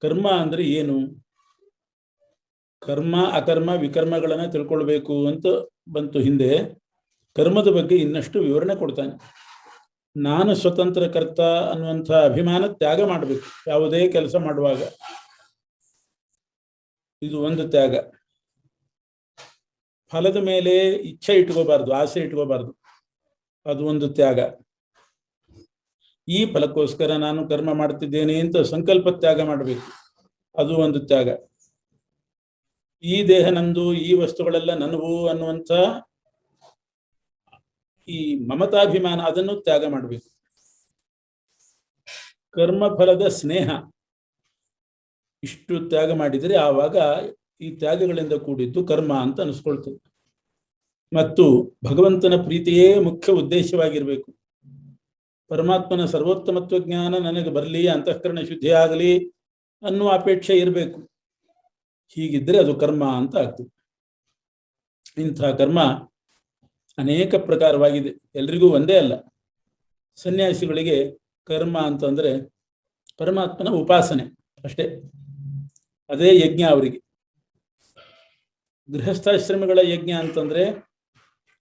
ಕರ್ಮ ಅಂದ್ರೆ ಏನು? ಕರ್ಮ ಅಕರ್ಮ ವಿಕರ್ಮಗಳನ್ನ ತಿಳ್ಕೊಳ್ಬೇಕು ಅಂತ ಬಂತು ಹಿಂದೆ. ಕರ್ಮದ ಬಗ್ಗೆ ಇನ್ನಷ್ಟು ವಿವರಣೆ ಕೊಡ್ತಾನೆ. ನಾನು ಸ್ವತಂತ್ರ ಕರ್ತ ಅನ್ನುವಂಥ ಅಭಿಮಾನ ತ್ಯಾಗ ಮಾಡಬೇಕು ಯಾವುದೇ ಕೆಲಸ ಮಾಡುವಾಗ. ಇದು ಒಂದು ತ್ಯಾಗ. ಫಲದ ಮೇಲೆ ಇಚ್ಛೆ ಇಟ್ಕೋಬಾರ್ದು, ಆಸೆ ಇಟ್ಕೋಬಾರ್ದು, ಅದು ಒಂದು ತ್ಯಾಗ. ಈ ಫಲಕ್ಕೋಸ್ಕರ ನಾನು ಕರ್ಮ ಮಾಡ್ತಿದ್ದೇನೆ ಅಂತ ಸಂಕಲ್ಪ ತ್ಯಾಗ ಮಾಡಬೇಕು, ಅದು ಒಂದು ತ್ಯಾಗ. ಈ ದೇಹ ನಂದು, ಈ ವಸ್ತುಗಳೆಲ್ಲ ನನವು ಅನ್ನುವಂಥ ಈ ಮಮತಾಭಿಮಾನ, ಅದನ್ನು ತ್ಯಾಗ ಮಾಡಬೇಕು. ಕರ್ಮ ಫಲದ ಸ್ನೇಹ, ಇಷ್ಟು ತ್ಯಾಗ ಮಾಡಿದರೆ ಆವಾಗ ಈ ತ್ಯಾಗಗಳಿಂದ ಕೂಡಿದ್ದು ಕರ್ಮ ಅಂತ ಅನಿಸ್ಕೊಳ್ತದೆ. ಮತ್ತು ಭಗವಂತನ ಪ್ರೀತಿಯೇ ಮುಖ್ಯ ಉದ್ದೇಶವಾಗಿರಬೇಕು. ಪರಮಾತ್ಮನ ಸರ್ವೋತ್ತಮತ್ವ ಜ್ಞಾನ ನನಗೆ ಬರಲಿ, ಅಂತಃಕರಣ ಶುದ್ಧಿ ಆಗಲಿ ಅನ್ನುವ ಅಪೇಕ್ಷೆ ಇರಬೇಕು. ಹೀಗಿದ್ದರೆ ಅದು ಕರ್ಮ ಅಂತ ಆಗ್ತದೆ. ಇಂಥ ಕರ್ಮ ಅನೇಕ ಪ್ರಕಾರವಾಗಿದೆ, ಎಲ್ರಿಗೂ ಒಂದೇ ಅಲ್ಲ. ಸನ್ಯಾಸಿಗಳಿಗೆ ಕರ್ಮ ಅಂತಂದರೆ ಪರಮಾತ್ಮನ ಉಪಾಸನೆ ಅಷ್ಟೇ, ಅದೇ ಯಜ್ಞ ಅವರಿಗೆ. ಗೃಹಸ್ಥಾಶ್ರಮಗಳ ಯಜ್ಞ ಅಂತಂದರೆ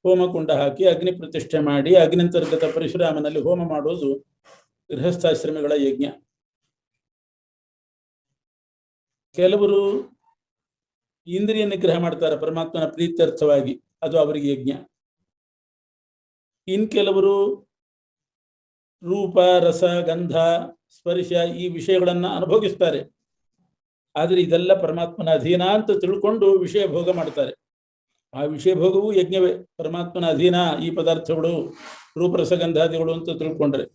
ಹೋಮಕುಂಡ ಹಾಕಿ ಅಗ್ನಿ ಪ್ರತಿಷ್ಠೆ ಮಾಡಿ ಅಗ್ನಿಂತರ್ಗತ ಪರಶುರಾಮನಲ್ಲಿ ಹೋಮ ಮಾಡೋದು ಗೃಹಸ್ಥಾಶ್ರಮಗಳ ಯಜ್ಞ. ಕೆಲವರು ಇಂದ್ರಿಯ ನಿಗ್ರಹ ಮಾಡ್ತಾರೆ ಪರಮಾತ್ಮನ ಪ್ರೀತ್ಯರ್ಥವಾಗಿ, ಅದು ಅವರಿಗೆ ಯಜ್ಞ. ಇನ್ ಕೆಲವರು ರೂಪ, ರಸ, ಗಂಧ, ಸ್ಪರ್ಶ ಈ ವಿಷಯಗಳನ್ನು ಅನುಭವಿಸ್ತಾರೆ. ಆದರೆ ಇದೆಲ್ಲ ಪರಮಾತ್ಮನ ಅಧೀನ ಅಂತ ತಿಳ್ಕೊಂಡು ವಿಷಯ ಭೋಗ ಮಾಡ್ತಾರೆ. ಆ ವಿಷಯ ಭೋಗವೂ ಯಜ್ಞವೇ, ಪರಮಾತ್ಮನ ಅಧೀನ ಈ ಪದಾರ್ಥಗಳು, ರೂಪರಸಗಂಧಾದಿಗಳು ಅಂತ ತಿಳ್ಕೊಂಡ್ರೆ.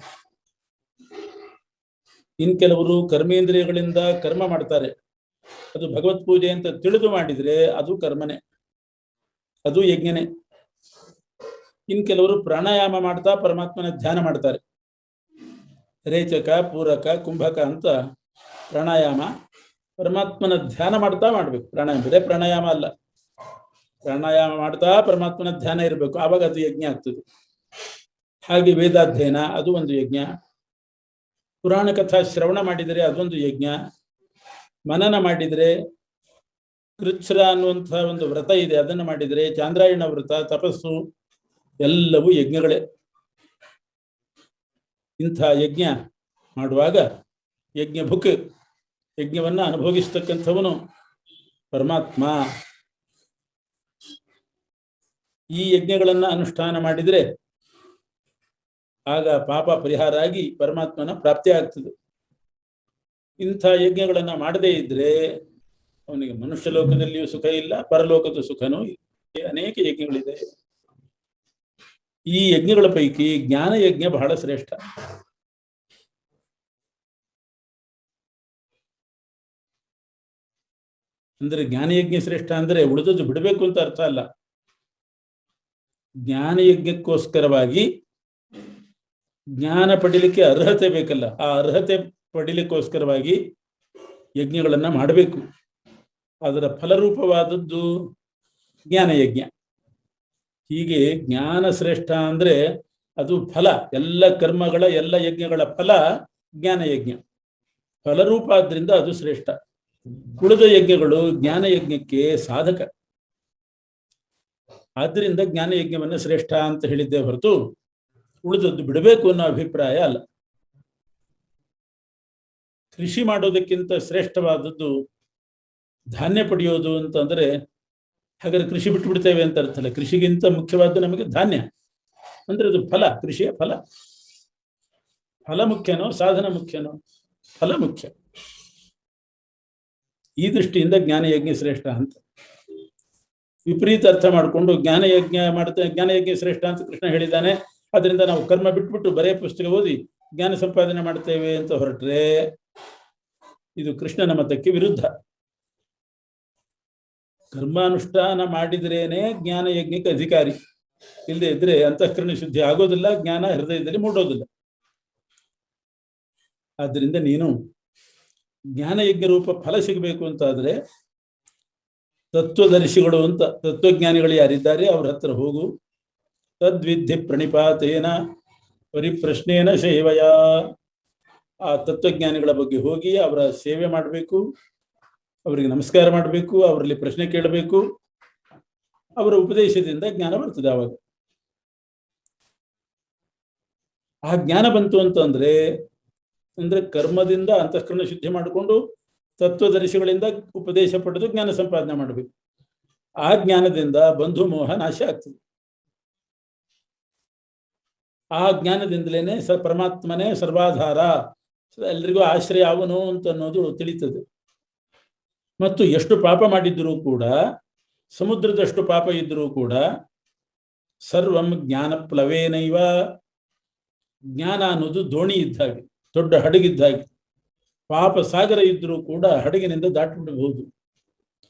ಇನ್ ಕೆಲವರು ಕರ್ಮೇಂದ್ರಿಯಗಳಿಂದ ಕರ್ಮ ಮಾಡ್ತಾರೆ, ಅದು ಭಗವತ್ ಪೂಜೆ ಅಂತ ತಿಳಿದು ಮಾಡಿದರೆ ಅದು ಕರ್ಮನೆ, ಅದು ಯಜ್ಞನೇ. ಇನ್ ಕೆಲವರು ಪ್ರಾಣಾಯಾಮ ಮಾಡ್ತಾ ಪರಮಾತ್ಮನ ಧ್ಯಾನ ಮಾಡ್ತಾರೆ. ರೇಚಕ, ಪೂರಕ, ಕುಂಭಕ ಅಂತ ಪ್ರಾಣಾಯಾಮ ಪರಮಾತ್ಮನ ಧ್ಯಾನ ಮಾಡ್ತಾ ಮಾಡ್ಬೇಕು. ಪ್ರಾಣಾಯಾಮ ಬೇರೆ ಪ್ರಾಣಾಯಾಮ ಅಲ್ಲ, ಪ್ರಾಣಾಯಾಮ ಮಾಡ್ತಾ ಪರಮಾತ್ಮನ ಧ್ಯಾನ ಇರಬೇಕು, ಆವಾಗ ಅದು ಯಜ್ಞ ಆಗ್ತದೆ. ಹಾಗೆ ವೇದಾಧ್ಯಯನ, ಅದು ಒಂದು ಯಜ್ಞ. ಪುರಾಣ ಕಥಾ ಶ್ರವಣ ಮಾಡಿದರೆ ಅದೊಂದು ಯಜ್ಞ. ಮನನ ಮಾಡಿದರೆ, ಕೃಚ್ಛ್ರ ಅನ್ನುವಂಥ ಒಂದು ವ್ರತ ಇದೆ, ಅದನ್ನು ಮಾಡಿದರೆ, ಚಾಂದ್ರಾಯಣ ವ್ರತ, ತಪಸ್ಸು ಎಲ್ಲವೂ ಯಜ್ಞಗಳೇ. ಇಂಥ ಯಜ್ಞ ಮಾಡುವಾಗ ಯಜ್ಞ ಭುಕ್, ಯಜ್ಞವನ್ನು ಅನುಭವಿಸ್ತಕ್ಕಂಥವನು ಪರಮಾತ್ಮ. ಈ ಯಜ್ಞಗಳನ್ನು ಅನುಷ್ಠಾನ ಮಾಡಿದರೆ ಆಗ ಪಾಪ ಪರಿಹಾರ ಆಗಿ ಪರಮಾತ್ಮನ ಪ್ರಾಪ್ತಿ ಆಗ್ತದೆ. ಇಂಥ ಯಜ್ಞಗಳನ್ನು ಮಾಡದೇ ಇದ್ರೆ ಅವನಿಗೆ ಮನುಷ್ಯ ಲೋಕದಲ್ಲಿಯೂ ಸುಖ ಇಲ್ಲ, ಪರಲೋಕದ ಸುಖನೂ ಇಲ್ಲ. ಅನೇಕ ಯಜ್ಞಗಳಿದೆ. ಈ ಯಜ್ಞಗಳ ಪೈಕಿ ಜ್ಞಾನ ಯಜ್ಞ ಬಹಳ ಶ್ರೇಷ್ಠ. ಅಂದ್ರೆ ಜ್ಞಾನಯಜ್ಞ ಶ್ರೇಷ್ಠ ಅಂದ್ರೆ ಉಳಿದದ್ದು ಬಿಡಬೇಕು ಅಂತ ಅರ್ಥ ಅಲ್ಲ. ಜ್ಞಾನಯಜ್ಞಕ್ಕೋಸ್ಕರವಾಗಿ ಜ್ಞಾನ ಪಡಿಲಿಕ್ಕೆ ಅರ್ಹತೆ ಬೇಕಲ್ಲ, ಆ ಅರ್ಹತೆ ಪಡಿಲಿಕ್ಕೋಸ್ಕರವಾಗಿ ಯಜ್ಞಗಳನ್ನು ಮಾಡಬೇಕು. ಅದರ ಫಲರೂಪವಾದದ್ದು ಜ್ಞಾನಯಜ್ಞ. ಹೀಗೆ ಜ್ಞಾನ ಶ್ರೇಷ್ಠ ಅಂದ್ರೆ ಅದು ಫಲ, ಎಲ್ಲ ಕರ್ಮಗಳ ಎಲ್ಲ ಯಜ್ಞಗಳ ಫಲ ಜ್ಞಾನಯಜ್ಞ, ಫಲರೂಪ ಆದ್ರಿಂದ ಅದು ಶ್ರೇಷ್ಠ. ಉಳಿದ ಯಜ್ಞಗಳು ಜ್ಞಾನಯಜ್ಞಕ್ಕೆ ಸಾಧಕ. ಆದ್ದರಿಂದ ಜ್ಞಾನಯಜ್ಞವನ್ನು ಶ್ರೇಷ್ಠ ಅಂತ ಹೇಳಿದ್ದೆ ಹೊರತು ಉಳಿದದ್ದು ಬಿಡಬೇಕು ಅನ್ನೋ ಅಭಿಪ್ರಾಯ ಅಲ್ಲ. ಕೃಷಿ ಮಾಡೋದಕ್ಕಿಂತ ಶ್ರೇಷ್ಠವಾದದ್ದು ಧಾನ್ಯ ಪಡೆಯೋದು ಅಂತಂದ್ರೆ, ಹಾಗಾದ್ರೆ ಕೃಷಿ ಬಿಟ್ಟು ಬಿಡ್ತೇವೆ ಅಂತ ಅರ್ಥಲ್ಲ. ಕೃಷಿಗಿಂತ ಮುಖ್ಯವಾದ್ದು ನಮಗೆ ಧಾನ್ಯ ಅಂದ್ರೆ ಅದು ಫಲ, ಕೃಷಿಯ ಫಲ. ಫಲ ಮುಖ್ಯನೋ ಸಾಧನ ಮುಖ್ಯನೋ? ಫಲ ಮುಖ್ಯ. ಈ ದೃಷ್ಟಿಯಿಂದ ಜ್ಞಾನಯಜ್ಞ ಶ್ರೇಷ್ಠ ಅಂತ. ವಿಪರೀತ ಅರ್ಥ ಮಾಡಿಕೊಂಡು ಜ್ಞಾನಯಜ್ಞ ಶ್ರೇಷ್ಠ ಅಂತ ಕೃಷ್ಣ ಹೇಳಿದ್ದಾನೆ, ಅದರಿಂದ ನಾವು ಕರ್ಮ ಬಿಟ್ಬಿಟ್ಟು ಬರೇ ಪುಸ್ತಕ ಓದಿ ಜ್ಞಾನ ಸಂಪಾದನೆ ಮಾಡ್ತೇವೆ ಅಂತ ಹೊರಟ್ರೆ ಇದು ಕೃಷ್ಣನ ಮತಕ್ಕೆ ವಿರುದ್ಧ. ಕರ್ಮಾನುಷ್ಠಾನ ಮಾಡಿದ್ರೇನೆ ಜ್ಞಾನ ಯಜ್ಞಕ್ಕೆ ಅಧಿಕಾರಿ. ಇಲ್ಲದೆ ಇದ್ರೆ ಅಂತಃಕರಣ ಶುದ್ಧಿ ಆಗೋದಿಲ್ಲ, ಜ್ಞಾನ ಹೃದಯದಲ್ಲಿ ಮೂಡೋದಿಲ್ಲ. ಆದ್ದರಿಂದ ನೀನು ಜ್ಞಾನಯಜ್ಞ ರೂಪ ಫಲ ಸಿಗಬೇಕು ಅಂತಾದ್ರೆ ತತ್ವದರ್ಶಿಗಳು ಅಂತ ತತ್ವಜ್ಞಾನಿಗಳು ಯಾರಿದ್ದಾರೆ ಅವ್ರ ಹತ್ರ ಹೋಗು. ತದ್ವಿಧಿ ಪ್ರಣಿಪಾತೇನ ಪರಿಪ್ರಶ್ನೇನ ಸೇವಯ. ಆ ತತ್ವಜ್ಞಾನಿಗಳ ಬಗ್ಗೆ ಹೋಗಿ ಅವರ ಸೇವೆ ಮಾಡಬೇಕು, ಅವರಿಗೆ ನಮಸ್ಕಾರ ಮಾಡಬೇಕು, ಅವರಲ್ಲಿ ಪ್ರಶ್ನೆ ಕೇಳಬೇಕು. ಅವರ ಉಪದೇಶದಿಂದ ಜ್ಞಾನ ಬರ್ತದೆ. ಆವಾಗ ಆ ಜ್ಞಾನ ಬಂತು ಅಂತಂದ್ರೆ ಕರ್ಮದಿಂದ ಅಂತಃಕರಣ ಶುದ್ಧಿ ಮಾಡಿಕೊಂಡು ತತ್ವದರ್ಶಿಗಳಿಂದ ಉಪದೇಶ ಪಡೆದು ಜ್ಞಾನ ಸಂಪಾದನೆ ಮಾಡಬೇಕು. ಆ ಜ್ಞಾನದಿಂದ ಬಂಧು ಮೋಹ ನಾಶ ಆಗ್ತದೆ. ಆ ಜ್ಞಾನದಿಂದಲೇ ಪರಮಾತ್ಮನೇ ಸರ್ವಾಧಾರ, ಎಲ್ರಿಗೂ ಆಶ್ರಯ ಅವನು ಅಂತ ಅನ್ನೋದು ತಿಳಿತದೆ. ಮತ್ತು ಎಷ್ಟು ಪಾಪ ಮಾಡಿದ್ರೂ ಕೂಡ, ಸಮುದ್ರದಷ್ಟು ಪಾಪ ಇದ್ರೂ ಕೂಡ, ಸರ್ವಂ ಜ್ಞಾನ ಪ್ಲವೇನೈವ, ಜ್ಞಾನ ಅನ್ನೋದು ದೋಣಿ ಇದ್ದಾಗೆ, ದೊಡ್ಡ ಹಡಗಿದ್ದಾಗೆ. ಪಾಪ ಸಾಗರ ಇದ್ರೂ ಕೂಡ ಹಡಗಿನಿಂದ ದಾಟಿಬಿಡಬಹುದು.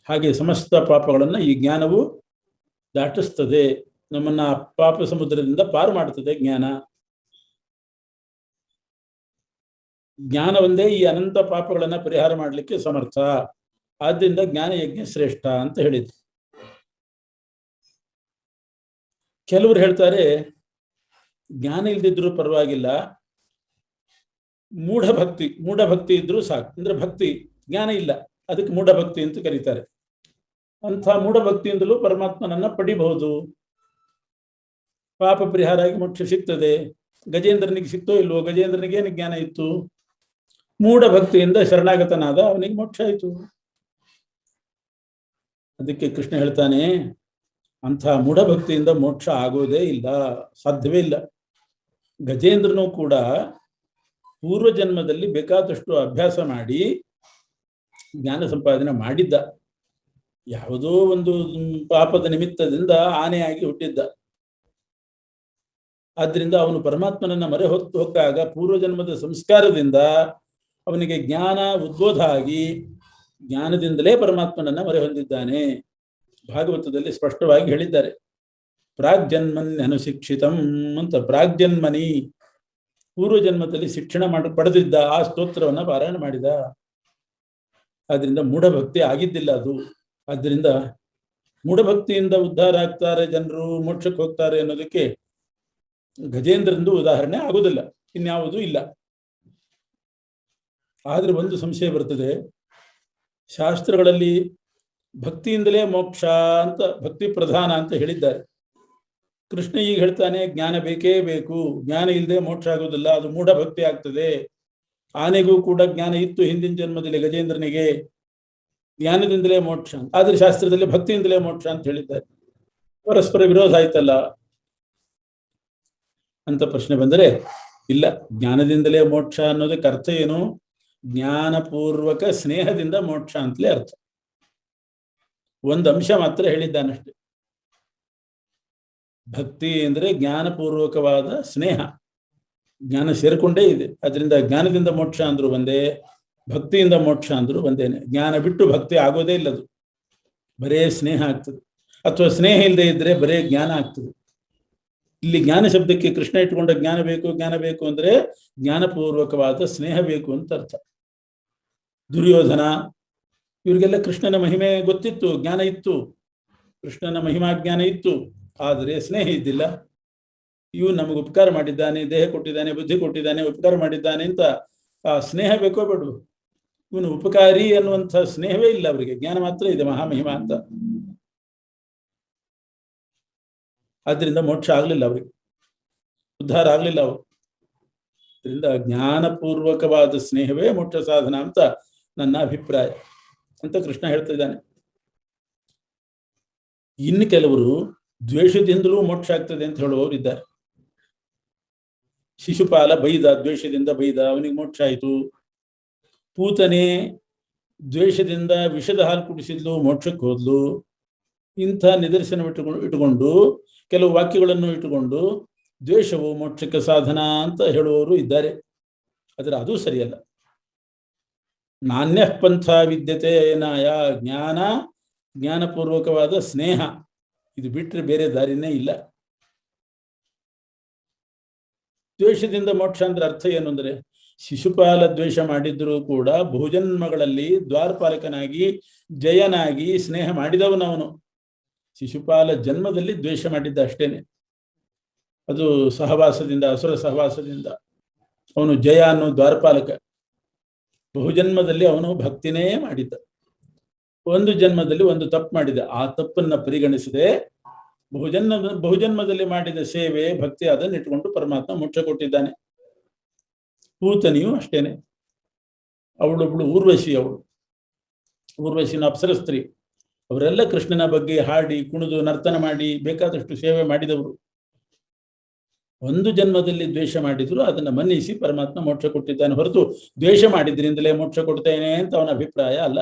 ಹಾಗೆ ಸಮಸ್ತ ಪಾಪಗಳನ್ನು ಈ ಜ್ಞಾನವು ದಾಟಿಸ್ತದೆ, ನಮ್ಮನ್ನ ಪಾಪ ಸಮುದ್ರದಿಂದ ಪಾರು ಮಾಡ್ತದೆ. ಜ್ಞಾನ ಒಂದೇ ಈ ಅನಂತ ಪಾಪಗಳನ್ನ ಪರಿಹಾರ ಮಾಡಲಿಕ್ಕೆ ಸಮರ್ಥ. ಆದ್ದರಿಂದ ಜ್ಞಾನ ಯಜ್ಞ ಶ್ರೇಷ್ಠ ಅಂತ ಹೇಳಿದ್ರು. ಕೆಲವರು ಹೇಳ್ತಾರೆ ಜ್ಞಾನ ಇಲ್ದಿದ್ರು ಪರವಾಗಿಲ್ಲ, ಮೂಢಭಕ್ತಿ ಇದ್ರೂ ಸಾಕು. ಅಂದ್ರೆ ಭಕ್ತಿ, ಜ್ಞಾನ ಇಲ್ಲ, ಅದಕ್ಕೆ ಮೂಢಭಕ್ತಿ ಅಂತ ಕರೀತಾರೆ. ಅಂಥ ಮೂಢಭಕ್ತಿಯಿಂದಲೂ ಪರಮಾತ್ಮನನ್ನ ಪಡಿಬಹುದು, ಪಾಪ ಪರಿಹಾರ ಆಗಿ ಮೋಕ್ಷ ಸಿಗ್ತದೆ. ಗಜೇಂದ್ರನಿಗೆ ಸಿಕ್ತೋ ಇಲ್ವೋ? ಗಜೇಂದ್ರನಿಗೆ ಏನು ಜ್ಞಾನ ಇತ್ತು? ಮೂಢಭಕ್ತಿಯಿಂದ ಶರಣಾಗತನಾದ, ಅವನಿಗೆ ಮೋಕ್ಷ ಆಯಿತು. ಅದಕ್ಕೆ ಕೃಷ್ಣ ಹೇಳ್ತಾನೆ, ಅಂಥ ಮೂಢಭಕ್ತಿಯಿಂದ ಮೋಕ್ಷ ಆಗೋದೇ ಇಲ್ಲ, ಸಾಧ್ಯವೇ ಇಲ್ಲ. ಗಜೇಂದ್ರನು ಕೂಡ ಪೂರ್ವ ಜನ್ಮದಲ್ಲಿ ಬೇಕಾದಷ್ಟು ಅಭ್ಯಾಸ ಮಾಡಿ ಜ್ಞಾನ ಸಂಪಾದನೆ ಮಾಡಿದ್ದ. ಯಾವುದೋ ಒಂದು ಪಾಪದ ನಿಮಿತ್ತದಿಂದ ಆನೆಯಾಗಿ ಹುಟ್ಟಿದ್ದ. ಆದ್ರಿಂದ ಅವನು ಪರಮಾತ್ಮನನ್ನ ಮೊರೆ ಹೊಕ್ಕಾಗ ಪೂರ್ವಜನ್ಮದ ಸಂಸ್ಕಾರದಿಂದ ಅವನಿಗೆ ಜ್ಞಾನ ಉದ್ಬೋಧ ಆಗಿ ಜ್ಞಾನದಿಂದಲೇ ಪರಮಾತ್ಮನನ್ನ ಮೊರೆ ಹೊಂದಿದ್ದಾನೆ. ಭಾಗವತದಲ್ಲಿ ಸ್ಪಷ್ಟವಾಗಿ ಹೇಳಿದ್ದಾರೆ, ಪ್ರಾಗ್ಜನ್ಮನ್ಯನುಶಿಕ್ಷಿತಂ ಅಂತ. ಪ್ರಾಗ್ಜನ್ಮನಿ, ಪೂರ್ವಜನ್ಮದಲ್ಲಿ ಶಿಕ್ಷಣ ಪಡೆದಿದ್ದ ಆ ಸ್ತೋತ್ರವನ್ನ ಪಾರಾಯಣ ಮಾಡಿದ. ಆದ್ರಿಂದ ಮೂಢಭಕ್ತಿ ಆಗಿದ್ದಿಲ್ಲ ಅದು. ಆದ್ದರಿಂದ ಮೂಢಭಕ್ತಿಯಿಂದ ಉದ್ಧಾರ ಆಗ್ತಾರೆ ಜನರು, ಮೋಕ್ಷಕ್ಕೆ ಹೋಗ್ತಾರೆ ಅನ್ನೋದಕ್ಕೆ ಗಜೇಂದ್ರಂದು ಉದಾಹರಣೆ ಆಗುವುದಿಲ್ಲ, ಇನ್ಯಾವುದೂ ಇಲ್ಲ. ಆದ್ರೆ ಒಂದು ಸಂಶಯ ಬರ್ತದೆ, ಶಾಸ್ತ್ರಗಳಲ್ಲಿ ಭಕ್ತಿಯಿಂದಲೇ ಮೋಕ್ಷ ಅಂತ, ಭಕ್ತಿ ಪ್ರಧಾನ ಅಂತ ಹೇಳಿದ್ದಾರೆ. ಕೃಷ್ಣ ಈಗ ಹೇಳ್ತಾನೆ ಜ್ಞಾನ ಬೇಕೇ ಬೇಕು, ಜ್ಞಾನ ಇಲ್ಲದೆ ಮೋಕ್ಷ ಆಗುವುದಿಲ್ಲ, ಅದು ಮೂಢಭಕ್ತಿ ಆಗ್ತದೆ. ಆನೆಗೂ ಕೂಡ ಜ್ಞಾನ ಇತ್ತು ಹಿಂದಿನ ಜನ್ಮದಲ್ಲಿ, ಗಜೇಂದ್ರನಿಗೆ ಜ್ಞಾನದಿಂದಲೇ ಮೋಕ್ಷ, ಆದ್ರೆ ಶಾಸ್ತ್ರದಲ್ಲಿ ಭಕ್ತಿಯಿಂದಲೇ ಮೋಕ್ಷ ಅಂತ ಹೇಳಿದ್ದಾರೆ. ಪರಸ್ಪರ ವಿರೋಧ ಆಯ್ತಲ್ಲ ಅಂತ ಪ್ರಶ್ನೆ ಬಂದರೆ, ಇಲ್ಲ, ಜ್ಞಾನದಿಂದಲೇ ಮೋಕ್ಷ ಅನ್ನೋದಕ್ಕೆ ಅರ್ಥ ಏನು? ಜ್ಞಾನಪೂರ್ವಕ ಸ್ನೇಹದಿಂದ ಮೋಕ್ಷ ಅಂತಲೇ ಅರ್ಥ. ಒಂದು ಅಂಶ ಮಾತ್ರ ಹೇಳಿದ್ದಾನಷ್ಟೆ. ಭಕ್ತಿ ಅಂದರೆ ಜ್ಞಾನಪೂರ್ವಕವಾದ ಸ್ನೇಹ, ಜ್ಞಾನ ಸೇರಿಕೊಂಡೇ ಇದೆ. ಅದರಿಂದ ಜ್ಞಾನದಿಂದ ಮೋಕ್ಷ ಅಂದ್ರು ಒಂದೇ, ಭಕ್ತಿಯಿಂದ ಮೋಕ್ಷ ಅಂದ್ರು ಒಂದೇನೆ. ಜ್ಞಾನ ಬಿಟ್ಟು ಭಕ್ತಿ ಆಗೋದೇ ಇಲ್ಲದು, ಬರೇ ಸ್ನೇಹ ಆಗ್ತದೆ. ಅಥವಾ ಸ್ನೇಹ ಇಲ್ಲದೆ ಇದ್ರೆ ಬರೇ ಜ್ಞಾನ ಆಗ್ತದೆ. ಇಲ್ಲಿ ಜ್ಞಾನ ಶಬ್ದಕ್ಕೆ ಕೃಷ್ಣ ಇಟ್ಟುಕೊಂಡ ಜ್ಞಾನ ಬೇಕು ಅಂದ್ರೆ ಜ್ಞಾನಪೂರ್ವಕವಾದ ಸ್ನೇಹ ಬೇಕು ಅಂತ ಅರ್ಥ. ದುರ್ಯೋಧನ ಇವರಿಗೆಲ್ಲ ಕೃಷ್ಣನ ಮಹಿಮೆ ಗೊತ್ತಿತ್ತು, ಜ್ಞಾನ ಇತ್ತು, ಕೃಷ್ಣನ ಮಹಿಮಾ ಜ್ಞಾನ ಇತ್ತು, ಆದರೆ ಸ್ನೇಹ ಇದ್ದಿಲ್ಲ. ಇವು ನಮಗೆ ಉಪಕಾರ ಮಾಡಿದ್ದಾನೆ, ದೇಹ ಕೊಟ್ಟಿದ್ದಾನೆ, ಬುದ್ಧಿ ಕೊಟ್ಟಿದ್ದಾನೆ, ಉಪಕಾರ ಮಾಡಿದ್ದಾನೆ ಅಂತ ಆ ಸ್ನೇಹ ಬೇಕೋ ಬೇಡ? ಇವನು ಉಪಕಾರಿ ಅನ್ನುವಂಥ ಸ್ನೇಹವೇ ಇಲ್ಲ ಅವರಿಗೆ, ಜ್ಞಾನ ಮಾತ್ರ ಇದೆ ಮಹಾಮಹಿಮಾ ಅಂತ. ಆದ್ದರಿಂದ ಮೋಕ್ಷ ಆಗಲಿಲ್ಲ ಅವರಿಗೆ, ಉದ್ಧಾರ ಆಗಲಿಲ್ಲ ಅವರು. ಅದರಿಂದ ಜ್ಞಾನಪೂರ್ವಕವಾದ ಸ್ನೇಹವೇ ಮೋಕ್ಷ ಸಾಧನ ಅಂತ ನನ್ನ ಅಭಿಪ್ರಾಯ ಅಂತ ಕೃಷ್ಣ ಹೇಳ್ತಾ ಇದ್ದಾನೆ. ಇನ್ನು ಕೆಲವರು ದ್ವೇಷದಿಂದಲೂ ಮೋಕ್ಷ ಆಗ್ತದೆ ಅಂತ ಹೇಳುವವರು ಇದ್ದಾರೆ. ಶಿಶುಪಾಲ ಬೈದ, ದ್ವೇಷದಿಂದ ಬೈದ, ಅವನಿಗೆ ಮೋಕ್ಷ ಆಯಿತು. ಪೂತನೆ ದ್ವೇಷದಿಂದ ವಿಷದ ಹಾಲು ಕುಡಿಸಿದ್ಲು, ಮೋಕ್ಷಕ್ಕೆ ಹೋದ್ಲು. ಇಂಥ ನಿದರ್ಶನ ಇಟ್ಟುಕೊಂಡು ಕೆಲವು ವಾಕ್ಯಗಳನ್ನು ಇಟ್ಟುಕೊಂಡು ದ್ವೇಷವು ಮೋಕ್ಷಕ್ಕೆ ಸಾಧನ ಅಂತ ಹೇಳುವವರು ಇದ್ದಾರೆ. ಆದರೆ ಅದು ಸರಿಯಲ್ಲ. ನಾಣ್ಯ ಪಂಥ ವಿದ್ಯತೆ ಏನಾಯ, ಜ್ಞಾನಪೂರ್ವಕವಾದ ಸ್ನೇಹ, ಇದು ಬಿಟ್ಟರೆ ಬೇರೆ ದಾರಿನೇ ಇಲ್ಲ. ದ್ವೇಷದಿಂದ ಮೋಕ್ಷ ಅಂದ್ರೆ ಅರ್ಥ ಏನು ಅಂದ್ರೆ, ಶಿಶುಪಾಲ ದ್ವೇಷ ಮಾಡಿದ್ರೂ ಕೂಡ ಬಹುಜನ್ಮಗಳಲ್ಲಿ ದ್ವಾರಪಾಲಕನಾಗಿ ಜಯನಾಗಿ ಸ್ನೇಹ ಮಾಡಿದವನವನು. ಶಿಶುಪಾಲ ಜನ್ಮದಲ್ಲಿ ದ್ವೇಷ ಮಾಡಿದ್ದ ಅಷ್ಟೇನೆ, ಅದು ಸಹವಾಸದಿಂದ, ಅಸುರ ಸಹವಾಸದಿಂದ. ಅವನು ಜಯ ಅನ್ನೋ ದ್ವಾರಪಾಲಕ, ಬಹುಜನ್ಮದಲ್ಲಿ ಅವನು ಭಕ್ತಿನೇ ಮಾಡಿದ್ದ. ಒಂದು ಜನ್ಮದಲ್ಲಿ ಒಂದು ತಪ್ಪು ಮಾಡಿದ, ಆ ತಪ್ಪನ್ನ ಪರಿಗಣಿಸದೆ ಬಹುಜನ್ಮದಲ್ಲಿ ಮಾಡಿದ ಸೇವೆ ಭಕ್ತಿ ಅದನ್ನು ಇಟ್ಟುಕೊಂಡು ಪರಮಾತ್ಮ ಮೋಕ್ಷ ಕೊಟ್ಟಿದ್ದಾನೆ. ಪೂತನಿಯು ಅಷ್ಟೇನೆ. ಅವಳೊಬ್ಳು ಊರ್ವಶಿ, ಊರ್ವಶಿನ ಅಪ್ಸರ ಸ್ತ್ರೀ. ಅವರೆಲ್ಲ ಕೃಷ್ಣನ ಬಗ್ಗೆ ಹಾಡಿ ಕುಣಿದು ನರ್ತನ ಮಾಡಿ ಬೇಕಾದಷ್ಟು ಸೇವೆ ಮಾಡಿದವರು. ಒಂದು ಜನ್ಮದಲ್ಲಿ ದ್ವೇಷ ಮಾಡಿದ್ರು, ಅದನ್ನು ಮನ್ನಿಸಿ ಪರಮಾತ್ಮ ಮೋಕ್ಷ ಕೊಟ್ಟಿದ್ದಾನೆ ಹೊರತು ದ್ವೇಷ ಮಾಡಿದ್ರಿಂದಲೇ ಮೋಕ್ಷ ಕೊಡ್ತೇನೆ ಅಂತ ಅವನ ಅಭಿಪ್ರಾಯ ಅಲ್ಲ.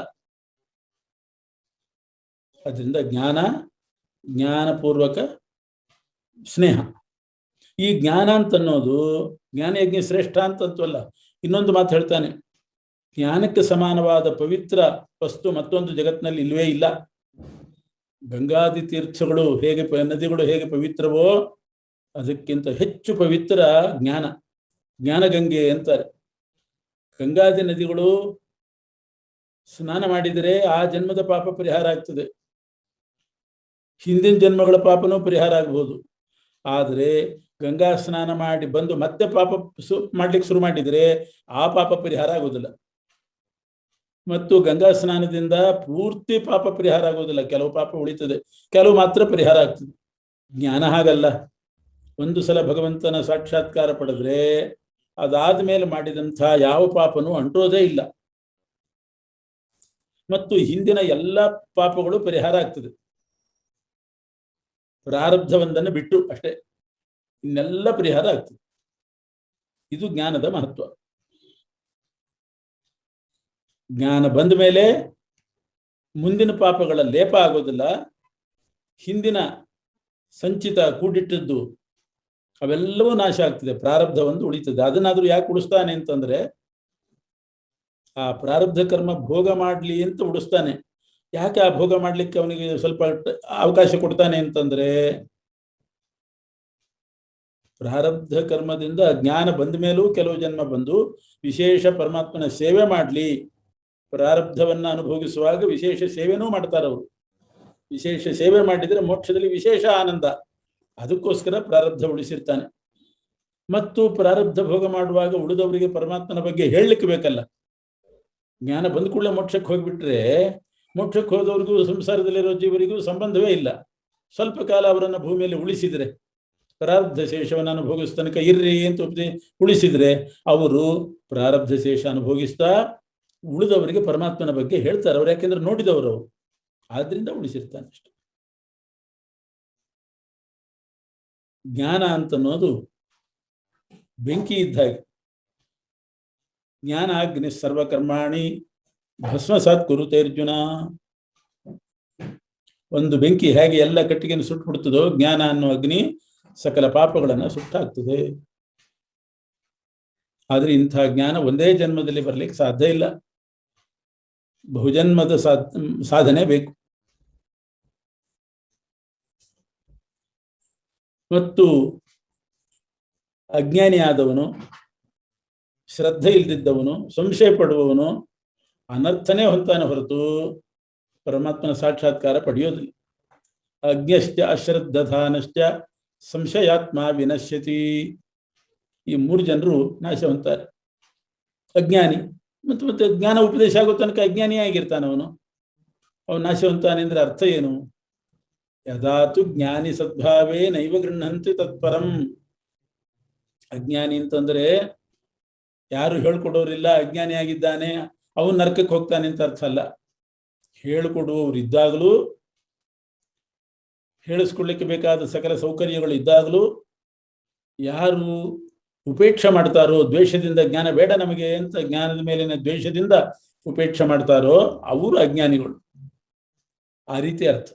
ಅದರಿಂದ ಜ್ಞಾನಪೂರ್ವಕ ಸ್ನೇಹ. ಈ ಜ್ಞಾನ ಅಂತನ್ನೋದು ಜ್ಞಾನಯಜ್ಞ ಶ್ರೇಷ್ಠ ಅಂತಂತವಲ್ಲ. ಇನ್ನೊಂದು ಮಾತು ಹೇಳ್ತಾನೆ, ಜ್ಞಾನಕ್ಕೆ ಸಮಾನವಾದ ಪವಿತ್ರ ವಸ್ತು ಮತ್ತೊಂದು ಜಗತ್ತಿನಲ್ಲಿ ಇಲ್ವೇ ಇಲ್ಲ. ಗಂಗಾದಿ ತೀರ್ಥಗಳು ಹೇಗೆ, ನದಿಗಳು ಹೇಗೆ ಪವಿತ್ರವೋ ಅದಕ್ಕಿಂತ ಹೆಚ್ಚು ಪವಿತ್ರ ಜ್ಞಾನಗಂಗೆ ಅಂತಾರೆ. ಗಂಗಾದಿ ನದಿಗಳು ಸ್ನಾನ ಮಾಡಿದರೆ ಆ ಜನ್ಮದ ಪಾಪ ಪರಿಹಾರ ಆಗ್ತದೆ, ಹಿಂದಿನ ಜನ್ಮಗಳ ಪಾಪನೂ ಪರಿಹಾರ ಆಗಬಹುದು. ಆದರೆ ಗಂಗಾ ಸ್ನಾನ ಮಾಡಿ ಬಂದು ಮತ್ತೆ ಪಾಪ ಮಾಡ್ಲಿಕ್ಕೆ ಶುರು ಮಾಡಿದರೆ ಆ ಪಾಪ ಪರಿಹಾರ ಆಗೋದಿಲ್ಲ. ಮತ್ತು ಗಂಗಾ ಸ್ನಾನದಿಂದ ಪೂರ್ತಿ ಪಾಪ ಪರಿಹಾರ ಆಗೋದಿಲ್ಲ, ಕೆಲವು ಪಾಪ ಉಳಿತದೆ, ಕೆಲವು ಮಾತ್ರ ಪರಿಹಾರ ಆಗ್ತದೆ. ಜ್ಞಾನ ಹಾಗಲ್ಲ. ಒಂದು ಸಲ ಭಗವಂತನ ಸಾಕ್ಷಾತ್ಕಾರ ಪಡೆದ್ರೆ ಅದಾದ ಮೇಲೆ ಮಾಡಿದಂಥ ಯಾವ ಪಾಪನೂ ಅಂಟೋದೇ ಇಲ್ಲ. ಮತ್ತು ಹಿಂದಿನ ಎಲ್ಲ ಪಾಪಗಳು ಪರಿಹಾರ ಆಗ್ತದೆ, ಪ್ರಾರಬ್ಧವೊಂದನ್ನು ಬಿಟ್ಟು ಅಷ್ಟೇ, ಇನ್ನೆಲ್ಲ ಪರಿಹಾರ ಆಗ್ತದೆ. ಇದು ಜ್ಞಾನದ ಮಹತ್ವ. ಜ್ಞಾನ ಬಂದ ಮೇಲೆ ಮುಂದಿನ ಪಾಪಗಳ ಲೇಪ ಆಗೋದಿಲ್ಲ, ಹಿಂದಿನ ಸಂಚಿತ ಕೂಡಿಟ್ಟದ್ದು ಅವೆಲ್ಲವೂ ನಾಶ ಆಗ್ತದೆ, ಪ್ರಾರಬ್ಧ ಒಂದು ಉಳಿತದೆ. ಅದನ್ನಾದ್ರೂ ಯಾಕೆ ಉಳಿಸ್ತಾನೆ ಅಂತಂದ್ರೆ, ಆ ಪ್ರಾರಬ್ಧ ಕರ್ಮ ಭೋಗ ಮಾಡಲಿ ಅಂತ ಉಳಿಸ್ತಾನೆ. ಯಾಕೆ ಆ ಭೋಗ ಮಾಡ್ಲಿಕ್ಕೆ ಅವನಿಗೆ ಸ್ವಲ್ಪ ಅವಕಾಶ ಕೊಡ್ತಾನೆ ಅಂತಂದ್ರೆ, ಪ್ರಾರಬ್ಧ ಕರ್ಮದಿಂದ ಜ್ಞಾನ ಬಂದ ಮೇಲೂ ಕೆಲವು ಜನ್ಮ ಬಂದು ವಿಶೇಷ ಪರಮಾತ್ಮನ ಸೇವೆ ಮಾಡಲಿ, ಪ್ರಾರಬ್ಧವನ್ನ ಅನುಭವಿಸುವಾಗ ವಿಶೇಷ ಸೇವೆನೂ ಮಾಡ್ತಾರವರು. ವಿಶೇಷ ಸೇವೆ ಮಾಡಿದರೆ ಮೋಕ್ಷದಲ್ಲಿ ವಿಶೇಷ ಆನಂದ, ಅದಕ್ಕೋಸ್ಕರ ಪ್ರಾರಬ್ಧ ಉಳಿಸಿರ್ತಾನೆ. ಮತ್ತು ಪ್ರಾರಬ್ಧ ಭೋಗ ಮಾಡುವಾಗ ಉಳಿದವರಿಗೆ ಪರಮಾತ್ಮನ ಬಗ್ಗೆ ಹೇಳಲಿಕ್ಕೆ ಬೇಕಲ್ಲ. ಜ್ಞಾನ ಬಂದ ಕೂಡಲೇ ಮೋಕ್ಷಕ್ಕೆ ಹೋಗ್ಬಿಟ್ರೆ ಮೋಕ್ಷಕ್ಕೆ ಹೋದವ್ರಿಗೂ ಸಂಸಾರದಲ್ಲಿರೋ ಜೀವರಿಗೂ ಸಂಬಂಧವೇ ಇಲ್ಲ. ಸ್ವಲ್ಪ ಕಾಲ ಅವರನ್ನು ಭೂಮಿಯಲ್ಲಿ ಉಳಿಸಿದರೆ, ಪ್ರಾರಬ್ಧ ಶೇಷವನ್ನು ಅನುಭವಿಸ್ ತನಕ ಇರ್ರಿ ಅಂತ ಉಳಿಸಿದ್ರೆ ಅವರು ಪ್ರಾರಬ್ಧ ಶೇಷ ಅನುಭವಿಸ್ತಾ ಉಳಿದವರಿಗೆ ಪರಮಾತ್ಮನ ಬಗ್ಗೆ ಹೇಳ್ತಾರೆ. ಅವ್ರು ಯಾಕೆಂದ್ರೆ ನೋಡಿದವರು ಅವರು, ಆದ್ರಿಂದ ಉಳಿಸಿರ್ತಾನೆ ಅಷ್ಟೆ. ಜ್ಞಾನ ಅಂತನ್ನೋದು ಬೆಂಕಿ ಇದ್ದಾಗೆ. ಜ್ಞಾನ ಅಗ್ನಿ ಸರ್ವಕರ್ಮಾಣಿ ಭಸ್ಮಸಾತ್ ಕುರುತೆ ಅರ್ಜುನ. ಒಂದು ಬೆಂಕಿ ಹೇಗೆ ಎಲ್ಲ ಕಟ್ಟಿಗೆಯನ್ನು ಸುಟ್ಟುಬಿಡ್ತದೋ, ಜ್ಞಾನ ಅನ್ನೋ ಅಗ್ನಿ ಸಕಲ ಪಾಪಗಳನ್ನು ಸುಟ್ಟಾಗ್ತದೆ. ಆದ್ರೆ ಇಂಥ ಜ್ಞಾನ ಒಂದೇ ಜನ್ಮದಲ್ಲಿ ಬರ್ಲಿಕ್ಕೆ ಸಾಧ್ಯ ಇಲ್ಲ, ಬಹುಜನ್ಮದ ಸಾಧನೆ ಬೇಕು. ಮತ್ತು ಅಜ್ಞಾನಿಯಾದವನು, ಶ್ರದ್ಧೆ ಇಲ್ಲದಿದ್ದವನು, ಸಂಶಯ ಪಡುವವನು ಅನರ್ಥನೇ ಹೊಂತಾನೆ ಹೊರತು ಪರಮಾತ್ಮನ ಸಾಕ್ಷಾತ್ಕಾರ ಪಡೆಯೋದಿಲ್ಲ. ಅಜ್ಞಶ್ಚ ಅಶ್ರದ್ಧಾನಶ್ಚ ಸಂಶಯಾತ್ಮ ವಿನಶ್ಯತಿ. ಈ ಮೂರು ಜನರು ನಾಶ ಹೊಂತಾರೆ. ಅಜ್ಞಾನಿ ಮತ್ತೆ ಜ್ಞಾನ ಉಪದೇಶ ಆಗೋ ತನಕ ಅಜ್ಞಾನಿಯೇ ಆಗಿರ್ತಾನೆ ಅವನು ನಾಶ ಹೊಂತಾನೆ ಅಂದ್ರೆ ಅರ್ಥ ಏನು? ಯದಾತು ಜ್ಞಾನಿ ಸದ್ಭಾವೇ ನೈವ ಗೃಹಂತಿ ತತ್ಪರಂ. ಅಜ್ಞಾನಿ ಅಂತಂದ್ರೆ ಯಾರು ಹೇಳ್ಕೊಡೋರಿಲ್ಲ, ಅಜ್ಞಾನಿ ಆಗಿದ್ದಾನೆ ಅವನು ನರಕಕ್ಕೆ ಹೋಗ್ತಾನೆ ಅಂತ ಅರ್ಥ ಅಲ್ಲ. ಹೇಳ್ಕೊಡುವವರು ಇದ್ದಾಗಲೂ, ಹೇಳಿಸ್ಕೊಡ್ಲಿಕ್ಕೆ ಬೇಕಾದ ಸಕಲ ಸೌಕರ್ಯಗಳು ಇದ್ದಾಗಲೂ ಯಾರು ಉಪೇಕ್ಷೆ ಮಾಡ್ತಾರೋ, ದ್ವೇಷದಿಂದ ಜ್ಞಾನ ಬೇಡ ನಮಗೆ ಅಂತ ಜ್ಞಾನದ ಮೇಲಿನ ದ್ವೇಷದಿಂದ ಉಪೇಕ್ಷೆ ಮಾಡ್ತಾರೋ ಅವರು ಅಜ್ಞಾನಿಗಳು. ಆ ರೀತಿ ಅರ್ಥ.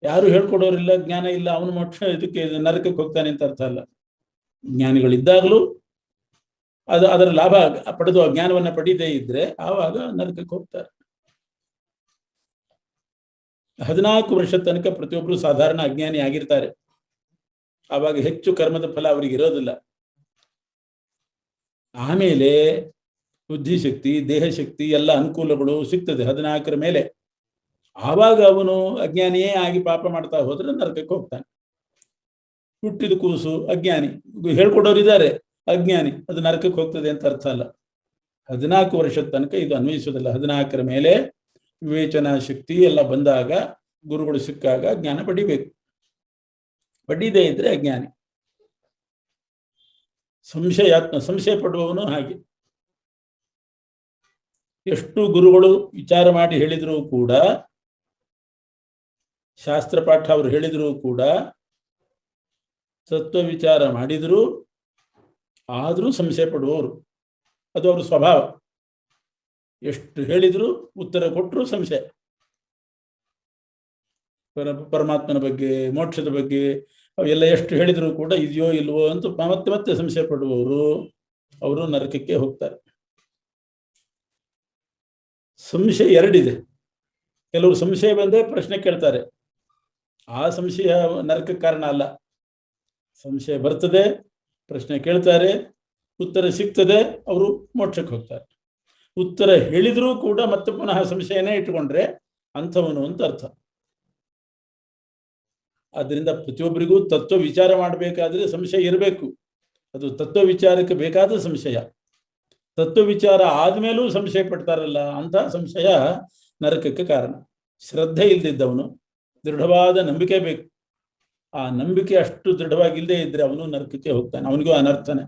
ಯಾರು ಹೇಳ್ಕೊಡೋರಿಲ್ಲ, ಜ್ಞಾನ ಇಲ್ಲ, ಅವನು ಮೋಕ್ಷ ಇದಕ್ಕೆ ನರಕಕ್ಕೆ ಹೋಗ್ತಾನೆ ಅಂತ ಅರ್ಥ ಅಲ್ಲ. ಜ್ಞಾನಿಗಳಿದ್ದಾಗಲೂ ಅದರ ಲಾಭ ಪಡೆದು ಜ್ಞಾನವನ್ನ ಪಡೀದೇ ಇದ್ರೆ ಆವಾಗ ನರಕಕ್ಕೆ ಹೋಗ್ತಾರೆ. 14 ವರ್ಷ ತನಕ ಪ್ರತಿಯೊಬ್ಬರು ಸಾಧಾರಣ ಅಜ್ಞಾನಿ ಆಗಿರ್ತಾರೆ. ಆವಾಗ ಹೆಚ್ಚು ಕರ್ಮದ ಫಲ ಅವರಿಗೆ ಇರೋದಿಲ್ಲ. ಆಮೇಲೆ ಬುದ್ಧಿಶಕ್ತಿ, ದೇಹಶಕ್ತಿ ಎಲ್ಲ ಅನುಕೂಲಗಳು ಸಿಗ್ತದೆ 14ರ ಮೇಲೆ. ಆವಾಗ ಅವನು ಅಜ್ಞಾನಿಯೇ ಆಗಿ ಪಾಪ ಮಾಡ್ತಾ ಹೋದ್ರೆ ನರಕಕ್ಕೆ ಹೋಗ್ತಾನೆ. ಹುಟ್ಟಿದ ಕೂಸು ಅಜ್ಞಾನಿ, ಹೇಳ್ಕೊಡೋರಿದ್ದಾರೆ, ಅಜ್ಞಾನಿ, ಅದು ನರಕಕ್ಕೆ ಹೋಗ್ತದೆ ಅಂತ ಅರ್ಥ ಅಲ್ಲ. 14 ವರ್ಷದ ತನಕ ಇದು ಅನ್ವಯಿಸೋದಿಲ್ಲ. 14ರ ಮೇಲೆ ವಿವೇಚನಾ ಶಕ್ತಿ ಎಲ್ಲ ಬಂದಾಗ, ಗುರುಗಳು ಸಿಕ್ಕಾಗ ಜ್ಞಾನ ಪಡಿಬೇಕು. ಪಡೀದೇ ಇದ್ರೆ ಅಜ್ಞಾನಿ. ಸಂಶಯ ಪಡುವವನು ಹಾಗೆ. ಎಷ್ಟು ಗುರುಗಳು ವಿಚಾರ ಮಾಡಿ ಹೇಳಿದರೂ ಕೂಡ, ಶಾಸ್ತ್ರ ಪಾಠ ಅವರು ಹೇಳಿದರೂ ಕೂಡ, ತತ್ವ ವಿಚಾರ ಮಾಡಿದರೂ ಆದರೂ ಸಂಶಯ ಪಡುವವರು. ಅದು ಅವ್ರ ಸ್ವಭಾವ. ಎಷ್ಟು ಹೇಳಿದರೂ ಉತ್ತರ ಕೊಟ್ಟರು ಸಂಶಯ. ಪರಮಾತ್ಮನ ಬಗ್ಗೆ, ಮೋಕ್ಷದ ಬಗ್ಗೆ ಅವೆಲ್ಲ ಎಷ್ಟು ಹೇಳಿದರೂ ಕೂಡ ಇದೆಯೋ ಇಲ್ವೋ ಅಂತ ಮತ್ತೆ ಮತ್ತೆ ಸಂಶಯ ಪಡುವವರು ಅವರು ನರಕಕ್ಕೆ ಹೋಗ್ತಾರೆ. ಸಂಶಯ ಎರಡಿದೆ. ಕೆಲವರು ಸಂಶಯ ಬಂದೇ ಪ್ರಶ್ನೆ ಕೇಳ್ತಾರೆ. ಆ ಸಂಶಯ ನರಕಕ್ಕೆ ಕಾರಣ ಅಲ್ಲ. ಸಂಶಯ ಬರ್ತದೆ, ಪ್ರಶ್ನೆ ಕೇಳ್ತಾರೆ, ಉತ್ತರ ಸಿಗ್ತದೆ, ಅವರು ಮೋಕ್ಷಕ್ಕೆ ಹೋಗ್ತಾರೆ. ಉತ್ತರ ಹೇಳಿದರೂ ಕೂಡ ಮತ್ತೆ ಪುನಃ ಸಂಶಯನೇ ಇಟ್ಟುಕೊಂಡ್ರೆ ಅಂಥವನು ಅಂತ ಅರ್ಥ. ಆದ್ದರಿಂದ ಪ್ರತಿಯೊಬ್ಬರಿಗೂ ತತ್ವ ವಿಚಾರ ಮಾಡಬೇಕಾದ್ರೆ ಸಂಶಯ ಇರಬೇಕು. ಅದು ತತ್ವ ವಿಚಾರಕ್ಕೆ ಬೇಕಾದ ಸಂಶಯ. ತತ್ವ ವಿಚಾರ ಆದ್ಮೇಲೂ ಸಂಶಯ ಪಡ್ತಾರಲ್ಲ, ಅಂಥ ಸಂಶಯ ನರಕಕ್ಕೆ ಕಾರಣ. ಶ್ರದ್ಧೆ ಇಲ್ದಿದ್ದವನು, ದೃಢವಾದ ನಂಬಿಕೆ ಬೇಕು. ಆ ನಂಬಿಕೆ ಅಷ್ಟು ದೃಢವಾಗಿಲ್ಲದೆ ಇದ್ರೆ ಅವನು ನರಕಕ್ಕೆ ಹೋಗ್ತಾನೆ, ಅವನಿಗೂ ಅನರ್ಥನೆ.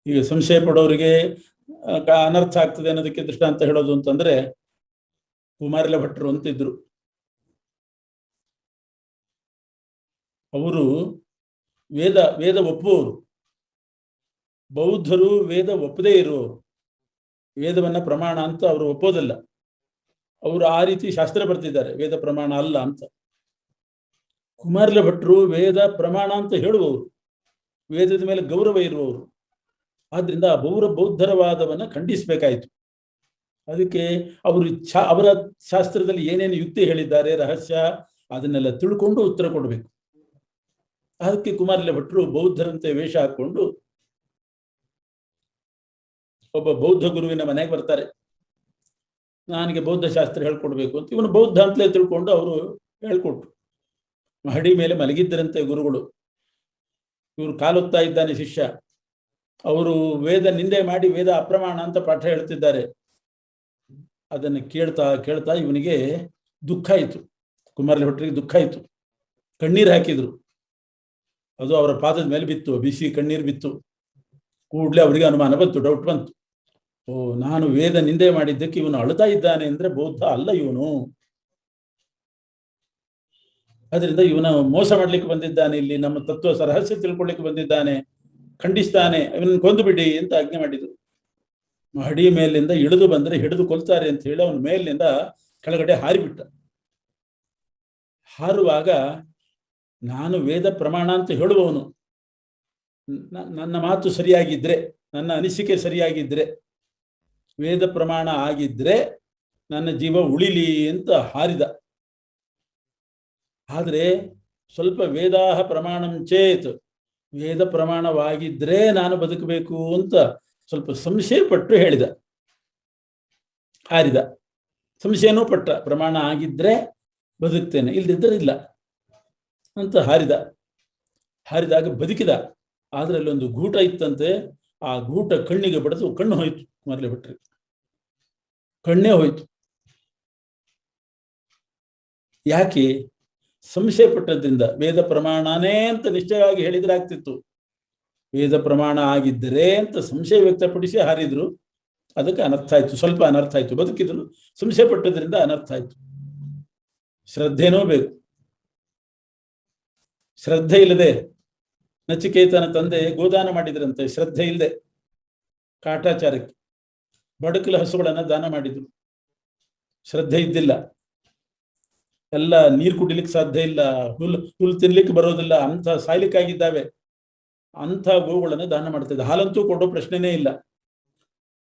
ಈಗ ಸಂಶಯ ಪಡೋರಿಗೆ ಅನರ್ಥ ಆಗ್ತದೆ ಅನ್ನೋದಕ್ಕೆ ದೃಷ್ಟಾಂತ ಹೇಳೋದು ಅಂತಂದ್ರೆ, ಕುಮಾರಿಲ ಭಟ್ರು ಅಂತಿದ್ರು. ಅವರು ವೇದ ಒಪ್ಪುವವರು. ಬೌದ್ಧರು ವೇದ ಒಪ್ಪದೇ ಇರುವವರು. ವೇದವನ್ನ ಪ್ರಮಾಣ ಅಂತ ಅವರು ಒಪ್ಪೋದಿಲ್ಲ. ಅವರು ಆ ರೀತಿ ಶಾಸ್ತ್ರ ಬರ್ತಿದ್ದಾರೆ, ವೇದ ಪ್ರಮಾಣ ಅಲ್ಲ ಅಂತ. ಕುಮಾರಿಲ ಭಟ್ರು ವೇದ ಪ್ರಮಾಣ ಅಂತ ಹೇಳುವವರು, ವೇದದ ಮೇಲೆ ಗೌರವ ಇರುವವರು. ಆದ್ರಿಂದ ಬೌದ್ಧರ ವಾದವನ್ನ ಖಂಡಿಸಬೇಕಾಯಿತು. ಅದಕ್ಕೆ ಅವರ ಶಾಸ್ತ್ರದಲ್ಲಿ ಏನೇನು ಯುಕ್ತಿ ಹೇಳಿದ್ದಾರೆ, ರಹಸ್ಯ, ಅದನ್ನೆಲ್ಲ ತಿಳ್ಕೊಂಡು ಉತ್ತರ ಕೊಡಬೇಕು. ಅದಕ್ಕೆ ಕುಮಾರಿಲ ಭಟ್ರು ಬೌದ್ಧರಂತೆ ವೇಷ ಹಾಕೊಂಡು ಒಬ್ಬ ಬೌದ್ಧ ಗುರುವಿನ ಮನೆಗೆ ಬರ್ತಾರೆ. ನನಗೆ ಬೌದ್ಧ ಶಾಸ್ತ್ರ ಹೇಳ್ಕೊಡ್ಬೇಕು ಅಂತ. ಇವನು ಬೌದ್ಧ ಅಂತಲೇ ತಿಳ್ಕೊಂಡು ಅವರು ಹೇಳ್ಕೊಟ್ರು. ಮಹಡಿ ಮೇಲೆ ಮಲಗಿದ್ದರಂತೆ ಗುರುಗಳು. ಇವರು ಕಾಲೊತ್ತಾ ಇದ್ದಾನೆ ಶಿಷ್ಯ. ಅವರು ವೇದ ನಿಂದೆ ಮಾಡಿ ವೇದ ಅಪ್ರಮಾಣ ಅಂತ ಪಾಠ ಹೇಳ್ತಿದ್ದಾರೆ. ಅದನ್ನು ಕೇಳ್ತಾ ಕೇಳ್ತಾ ಇವನಿಗೆ ದುಃಖ ಆಯಿತು. ಕುಮಾರಿಲ ಭಟ್ರಿಗೆ ದುಃಖ ಆಯಿತು. ಕಣ್ಣೀರು ಹಾಕಿದ್ರು. ಅದು ಅವರ ಪಾದದ ಮೇಲೆ ಬಿತ್ತು, ಬಿಸಿ ಕಣ್ಣೀರು ಬಿತ್ತು. ಕೂಡಲೇ ಅವರಿಗೆ ಅನುಮಾನ ಬಂತು, ಡೌಟ್ ಬಂತು. ಓ, ನಾನು ವೇದ ನಿಂದೆ ಮಾಡಿದ್ದಕ್ಕೆ ಇವನು ಅಳ್ತಾ ಇದ್ದಾನೆ ಅಂದ್ರೆ ಬೌದ್ಧ ಅಲ್ಲ ಇವನು. ಅದರಿಂದ ಇವನು ಮೋಸ ಮಾಡ್ಲಿಕ್ಕೆ ಬಂದಿದ್ದಾನೆ, ಇಲ್ಲಿ ನಮ್ಮ ತತ್ವ ರಹಸ್ಯ ತಿಳ್ಕೊಳ್ಳಿಕ್ಕೆ ಬಂದಿದ್ದಾನೆ, ಖಂಡಿಸ್ತಾನೆ, ಇವನನ್ನು ಕೊಂದು ಬಿಡಿ ಅಂತ ಆಜ್ಞೆ ಮಾಡಿದ್ರು. ಮಹಡಿ ಮೇಲಿಂದ ಇಳಿದು ಬಂದ್ರೆ ಹಿಡಿದು ಕೊಲ್ತಾರೆ ಅಂತ ಹೇಳಿ ಅವನ ಮೇಲಿನಿಂದ ಕೆಳಗಡೆ ಹಾರಿಬಿಟ್ಟ. ಹಾರುವಾಗ, ನಾನು ವೇದ ಪ್ರಮಾಣ ಅಂತ ಹೇಳುವವನು, ನನ್ನ ಮಾತು ಸರಿಯಾಗಿದ್ರೆ, ನನ್ನ ಅನಿಸಿಕೆ ಸರಿಯಾಗಿದ್ರೆ, ವೇದ ಪ್ರಮಾಣ ಆಗಿದ್ರೆ ನನ್ನ ಜೀವ ಉಳಿಲಿ ಅಂತ ಹಾರಿದ. ಆದರೆ ಸ್ವಲ್ಪ ವೇದಾಹ ಪ್ರಮಾಣಂ ಚೇತ್, ವೇದ ಪ್ರಮಾಣವಾಗಿದ್ರೆ ನಾನು ಬದುಕಬೇಕು ಅಂತ ಸ್ವಲ್ಪ ಸಂಶಯ ಪಟ್ಟು ಹೇಳಿದ, ಹಾರಿದ. ಸಂಶಯನೂ ಪಟ್ಟ, ಪ್ರಮಾಣ ಆಗಿದ್ರೆ ಬದುಕ್ತೇನೆ, ಇಲ್ದಿದ್ದರೆ ಇಲ್ಲ ಅಂತ ಹಾರಿದ. ಹಾರಿದಾಗ ಬದುಕಿದ. ಆದ್ರೆ ಅಲ್ಲೊಂದು ಗೂಟ ಇತ್ತಂತೆ. ಆ ಗೂಟ ಕಣ್ಣಿಗೆ ಬಡಿದು ಕಣ್ಣು ಹೋಯ್ತು. ಕುಮಾರಿಲ ಭಟ್ರಿಗೆ ಕಣ್ಣೇ ಹೋಯ್ತು. ಯಾಕೆ? ಸಂಶಯ ಪಟ್ಟದ್ರಿಂದ. ವೇದ ಪ್ರಮಾಣನೇ ಅಂತ ನಿಶ್ಚಯವಾಗಿ ಹೇಳಿದ್ರೆ ಆಗ್ತಿತ್ತು. ವೇದ ಪ್ರಮಾಣ ಆಗಿದ್ದರೆ ಅಂತ ಸಂಶಯ ವ್ಯಕ್ತಪಡಿಸಿ ಹಾರಿದ್ರು. ಅದಕ್ಕೆ ಅನರ್ಥ ಆಯ್ತು, ಸ್ವಲ್ಪ ಅನರ್ಥ ಆಯ್ತು. ಬದುಕಿದ್ರು, ಸಂಶಯ ಪಟ್ಟದ್ರಿಂದ ಅನರ್ಥ ಆಯ್ತು. ಶ್ರದ್ಧೆನೂ ಬೇಕು. ಶ್ರದ್ಧೆ ಇಲ್ಲದೆ ನಚಿಕೇತನ ತಂದೆ ಗೋದಾನ ಮಾಡಿದ್ರಂತೆ. ಶ್ರದ್ಧೆ ಇಲ್ಲದೆ ಕಾಟಾಚಾರಕ್ಕೆ ಬಡಕಲ ಹಸುಗಳನ್ನ ದಾನ ಮಾಡಿದ್ರು. ಶ್ರದ್ಧೆ ಇದ್ದಿಲ್ಲ. ಎಲ್ಲ ನೀರು ಕುಡಿಲಿಕ್ಕೆ ಸಾಧ್ಯ ಇಲ್ಲ, ಹುಲ್ಲು ತಿನ್ಲಿಕ್ಕೆ ಬರೋದಿಲ್ಲ, ಅಂಥ ಸಾಯ್ಲಿಕ್ಕಾಗಿದ್ದಾವೆ, ಅಂಥ ಗೋವುಗಳನ್ನು ದಾನ ಮಾಡ್ತಿದ್ದ. ಹಾಲಂತೂ ಕೊಡೋ ಪ್ರಶ್ನೆನೇ ಇಲ್ಲ.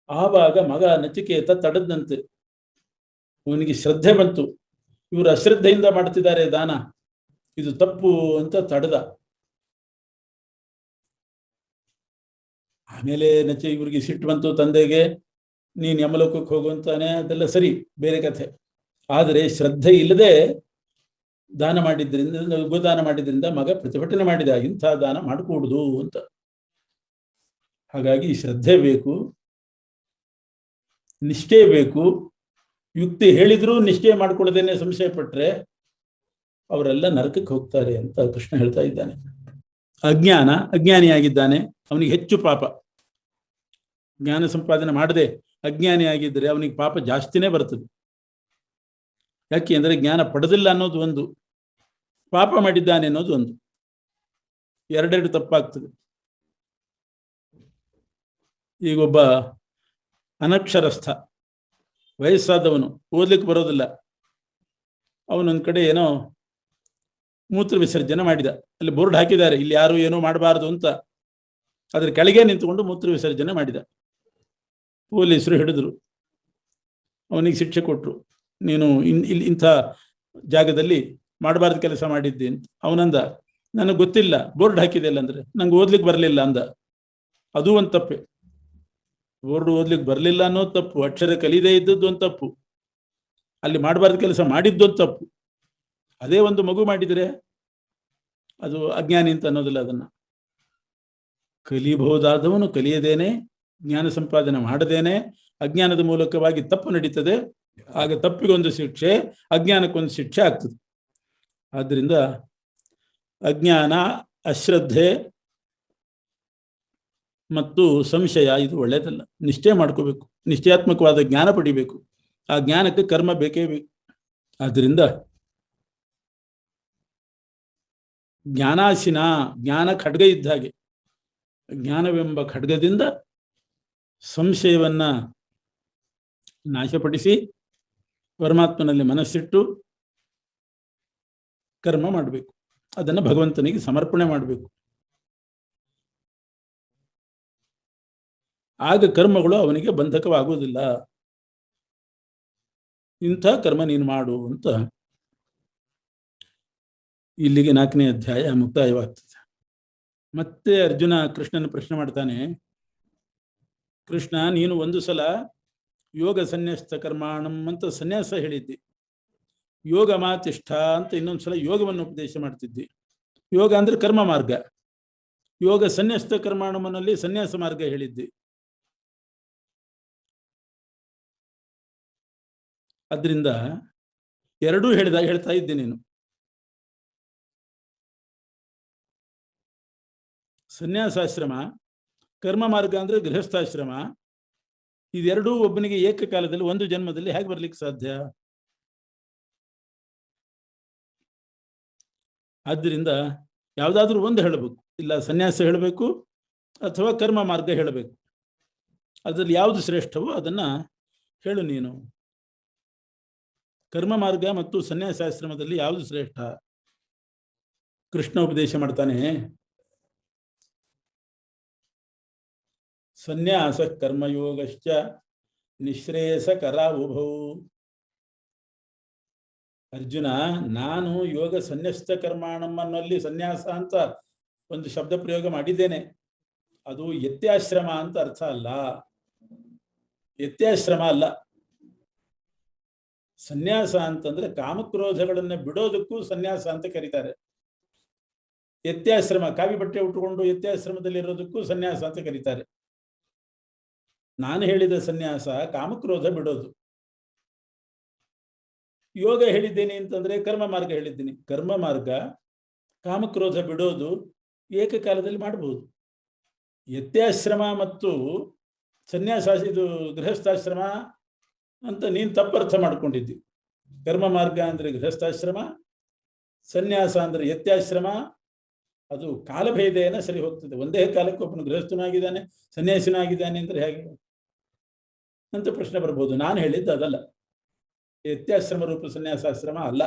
ಆವಾಗ ಮಗ ನಚಿಕೇತ ತಡದ್ನಂತೆ. ಅವನಿಗೆ ಶ್ರದ್ಧೆ ಬಂತು. ಇವರು ಅಶ್ರದ್ಧೆಯಿಂದ ಮಾಡ್ತಿದ್ದಾರೆ ದಾನ, ಇದು ತಪ್ಪು ಅಂತ ತಡೆದ. ಆಮೇಲೆ ಇವ್ರಿಗೆ ಸಿಟ್ಟು ಬಂತು ತಂದೆಗೆ. ನೀನು ಯಮಲೋಕಕ್ಕೆ ಹೋಗುವಂತಾನೆ, ಅದೆಲ್ಲ ಸರಿ, ಬೇರೆ ಕಥೆ. ಆದರೆ ಶ್ರದ್ಧೆ ಇಲ್ಲದೆ ದಾನ ಮಾಡಿದ್ರಿಂದ, ಗೋದಾನ ಮಾಡಿದ್ರಿಂದ ಮಗ ಪ್ರತಿಭಟನೆ ಮಾಡಿದ, ಇಂಥ ದಾನ ಮಾಡಕೂಡುದು ಅಂತ. ಹಾಗಾಗಿ ಶ್ರದ್ಧೆ ಬೇಕು, ನಿಷ್ಠೆ ಬೇಕು. ಯುಕ್ತಿ ಹೇಳಿದ್ರು ನಿಷ್ಠೆ ಮಾಡ್ಕೊಳ್ಳದೇನೆ ಸಂಶಯ ಪಟ್ರೆ ಅವರೆಲ್ಲ ನರಕಕ್ಕೆ ಹೋಗ್ತಾರೆ ಅಂತ ಕೃಷ್ಣ ಹೇಳ್ತಾ ಇದ್ದಾನೆ. ಅಜ್ಞಾನಿಯಾಗಿದ್ದಾನೆ, ಅವನಿಗೆ ಹೆಚ್ಚು ಪಾಪ. ಜ್ಞಾನ ಸಂಪಾದನೆ ಮಾಡದೆ ಅಜ್ಞಾನಿಯಾಗಿದ್ದರೆ ಅವನಿಗೆ ಪಾಪ ಜಾಸ್ತಿನೇ ಬರ್ತದೆ. ಯಾಕೆ ಅಂದರೆ ಜ್ಞಾನ ಪಡೆದಿಲ್ಲ ಅನ್ನೋದು ಒಂದು, ಪಾಪ ಮಾಡಿದ್ದಾನೆ ಅನ್ನೋದು ಒಂದು, ಎರಡೆರಡು ತಪ್ಪಾಗ್ತದೆ. ಈಗೊಬ್ಬ ಅನಕ್ಷರಸ್ಥ ವಯಸ್ಸಾದವನು, ಓದ್ಲಿಕ್ಕೆ ಬರೋದಿಲ್ಲ, ಅವನೊಂದು ಕಡೆ ಏನೋ ಮೂತ್ರ ವಿಸರ್ಜನೆ ಮಾಡಿದ. ಅಲ್ಲಿ ಬೋರ್ಡ್ ಹಾಕಿದ್ದಾರೆ, ಇಲ್ಲಿ ಯಾರು ಏನೋ ಮಾಡಬಾರದು ಅಂತ. ಅದ್ರ ಕೆಳಗೆ ನಿಂತುಕೊಂಡು ಮೂತ್ರ ವಿಸರ್ಜನೆ ಮಾಡಿದ. ಪೊಲೀಸರು ಹಿಡಿದ್ರು, ಅವನಿಗೆ ಶಿಕ್ಷೆ ಕೊಟ್ಟರು. ನೀನು ಇಲ್ಲಿ ಇಂಥ ಜಾಗದಲ್ಲಿ ಮಾಡಬಾರ್ದು ಕೆಲಸ ಮಾಡಿದ್ದೆ ಅಂತ. ಅವನಂದ, ನನಗೆ ಗೊತ್ತಿಲ್ಲ, ಬೋರ್ಡ್ ಹಾಕಿದೆಯಲ್ಲ ಅಂದರೆ, ನಂಗೆ ಓದ್ಲಿಕ್ಕೆ ಬರಲಿಲ್ಲ ಅಂದ. ಅದು ಒಂದು ತಪ್ಪೆ. ಬೋರ್ಡ್ ಓದ್ಲಿಕ್ಕೆ ಬರಲಿಲ್ಲ ಅನ್ನೋದು ತಪ್ಪು, ಅಕ್ಷರ ಕಲಿದೇ ಇದ್ದದ್ದು ಒಂದು ತಪ್ಪು, ಅಲ್ಲಿ ಮಾಡಬಾರ್ದು ಕೆಲಸ ಮಾಡಿದ್ದೊಂದು ತಪ್ಪು. ಅದೇ ಒಂದು ಮಗು ಮಾಡಿದರೆ ಅದು ಅಜ್ಞಾನಿ ಅಂತ ಅನ್ನೋದಿಲ್ಲ. ಅದನ್ನು ಕಲಿಬಹುದಾದವನು ಕಲಿಯದೇನೆ, ಜ್ಞಾನ ಸಂಪಾದನೆ ಮಾಡದೇನೆ ಅಜ್ಞಾನದ ಮೂಲಕವಾಗಿ ತಪ್ಪು ನಡೀತದೆ. ಆಗ ತಪ್ಪಿಗೊಂದು ಶಿಕ್ಷೆ, ಅಜ್ಞಾನಕ್ಕೊಂದು ಶಿಕ್ಷೆ ಆಗ್ತದೆ. ಆದ್ದರಿಂದ ಅಜ್ಞಾನ, ಅಶ್ರದ್ಧೆ ಮತ್ತು ಸಂಶಯ ಇದು ಒಳ್ಳೆಯದಲ್ಲ. ನಿಶ್ಚಯ ಮಾಡ್ಕೋಬೇಕು, ನಿಶ್ಚಯಾತ್ಮಕವಾದ ಜ್ಞಾನ ಪಡಿಬೇಕು. ಆ ಜ್ಞಾನಕ್ಕೆ ಕರ್ಮ ಬೇಕೇ ಬೇಕು. ಆದ್ದರಿಂದ ಜ್ಞಾನಾಶಿನ, ಜ್ಞಾನ ಖಡ್ಗ ಇದ್ದ ಹಾಗೆ, ಜ್ಞಾನವೆಂಬ ಖಡ್ಗದಿಂದ ಸಂಶಯವನ್ನ ನಾಶಪಡಿಸಿ ಪರಮಾತ್ಮನಲ್ಲಿ ಮನಸ್ಸಿಟ್ಟು ಕರ್ಮ ಮಾಡಬೇಕು. ಅದನ್ನು ಭಗವಂತನಿಗೆ ಸಮರ್ಪಣೆ ಮಾಡಬೇಕು. ಆಗ ಕರ್ಮಗಳು ಅವನಿಗೆ ಬಂಧಕವಾಗುವುದಿಲ್ಲ. ಇಂಥ ಕರ್ಮ ನೀನು ಮಾಡು ಅಂತ ಇಲ್ಲಿಗೆ 4ನೇ ಅಧ್ಯಾಯ ಮುಕ್ತಾಯವಾಗ್ತದೆ. ಮತ್ತೆ ಅರ್ಜುನ ಕೃಷ್ಣನ ಪ್ರಶ್ನೆ ಮಾಡ್ತಾನೆ, ಕೃಷ್ಣ, ನೀನು ಒಂದು ಸಲ ಯೋಗ ಸನ್ಯಾಸ ಕರ್ಮಾಣಂ ಅಂತ ಸನ್ಯಾಸ ಹೇಳಿದ್ದಿ, ಯೋಗ ಮಾತಿಷ್ಠ ಅಂತ ಇನ್ನೊಂದು ಸಲ ಯೋಗವನ್ನು ಉಪದೇಶ ಮಾಡ್ತಿದ್ದಿ. ಯೋಗ ಅಂದ್ರೆ ಕರ್ಮ ಮಾರ್ಗ, ಯೋಗ ಸನ್ಯಾಸ ಕರ್ಮಾಣಮನಲ್ಲಿ ಸನ್ಯಾಸ ಮಾರ್ಗ ಹೇಳಿದ್ದಿ. ಅದರಿಂದ ಎರಡೂ ಹೇಳ್ತಾ ಇದ್ದೆ ನೀನು. ಸನ್ಯಾಸಾಶ್ರಮ, ಕರ್ಮ ಮಾರ್ಗ ಅಂದ್ರೆ ಗೃಹಸ್ಥಾಶ್ರಮ, ಇದೆರಡೂ ಒಬ್ಬನಿಗೆ ಏಕಕಾಲದಲ್ಲಿ ಒಂದು ಜನ್ಮದಲ್ಲಿ ಹೇಗೆ ಬರ್ಲಿಕ್ಕೆ ಸಾಧ್ಯ? ಆದ್ದರಿಂದ ಯಾವುದಾದ್ರೂ ಒಂದು ಹೇಳಬೇಕು. ಇಲ್ಲ ಸನ್ಯಾಸ ಹೇಳಬೇಕು ಅಥವಾ ಕರ್ಮ ಮಾರ್ಗ ಹೇಳಬೇಕು. ಅದರಲ್ಲಿ ಯಾವುದು ಶ್ರೇಷ್ಠವೋ ಅದನ್ನ ಹೇಳು ನೀನು. ಕರ್ಮ ಮಾರ್ಗ ಮತ್ತು ಸನ್ಯಾಸಾಶ್ರಮದಲ್ಲಿ ಯಾವುದು ಶ್ರೇಷ್ಠ? ಕೃಷ್ಣ ಉಪದೇಶ ಮಾಡ್ತಾನೆ, ಸನ್ಯಾಸ ಕರ್ಮಯೋಗಶ್ಚ ನಿಶ್ರೇಯಸಕರ ಉಭೌ. ಅರ್ಜುನ, ನಾನು ಯೋಗ ಸನ್ಯಸ್ತ ಕರ್ಮಾಣಮ್ಮನಲ್ಲಿ ಸನ್ಯಾಸ ಅಂತ ಒಂದು ಶಬ್ದ ಪ್ರಯೋಗ ಮಾಡಿದ್ದೇನೆ. ಅದು ಯತ್ಯಾಶ್ರಮ ಅಂತ ಅರ್ಥ ಅಲ್ಲ, ಯತ್ಯಾಶ್ರಮ ಅಲ್ಲ. ಸನ್ಯಾಸ ಅಂತಂದ್ರೆ ಕಾಮಕ್ರೋಧಗಳನ್ನ ಬಿಡೋದಕ್ಕೂ ಸನ್ಯಾಸ ಅಂತ ಕರೀತಾರೆ. ಯತ್ಯಾಶ್ರಮ, ಕಾವಿ ಬಟ್ಟೆ ಉಟ್ಟುಕೊಂಡು ಯತ್ಯಾಶ್ರಮದಲ್ಲಿ ಇರೋದಕ್ಕೂ ಸನ್ಯಾಸ ಅಂತ ಕರೀತಾರೆ. ನಾನು ಹೇಳಿದ ಸನ್ಯಾಸ ಕಾಮಕ್ರೋಧ ಬಿಡೋದು. ಯೋಗ ಹೇಳಿದ್ದೇನೆ ಅಂತಂದ್ರೆ ಕರ್ಮ ಮಾರ್ಗ ಹೇಳಿದ್ದೀನಿ. ಕರ್ಮ ಮಾರ್ಗ ಕಾಮಕ್ರೋಧ ಬಿಡೋದು ಏಕಕಾಲದಲ್ಲಿ ಮಾಡಬಹುದು. ಯತ್ಯಾಶ್ರಮ ಮತ್ತು ಸನ್ಯಾಸ, ಇದು ಗೃಹಸ್ಥಾಶ್ರಮ ಅಂತ ನೀನು ತಪ್ಪರ್ಥ ಮಾಡ್ಕೊಂಡಿದ್ದಿ. ಕರ್ಮ ಮಾರ್ಗ ಅಂದ್ರೆ ಗೃಹಸ್ಥಾಶ್ರಮ, ಸನ್ಯಾಸ ಅಂದ್ರೆ ಯತ್ಯಾಶ್ರಮ. ಅದು ಕಾಲಭೇದೇನ ಸರಿ ಹೋಗ್ತದೆ. ಒಂದೇ ಕಾಲಕ್ಕೆ ಒಬ್ಬನು ಗೃಹಸ್ಥನಾಗಿದ್ದಾನೆ, ಸನ್ಯಾಸಿನಾಗಿದ್ದಾನೆ ಅಂದ್ರೆ ಹೇಗೆ ಅಂತ ಪ್ರಶ್ನೆ ಬರ್ಬೋದು. ನಾನು ಹೇಳಿದ್ದು ಅದಲ್ಲ, ಯತ್ಯಾಶ್ರಮ ರೂಪ ಸನ್ಯಾಸಾಶ್ರಮ ಅಲ್ಲ.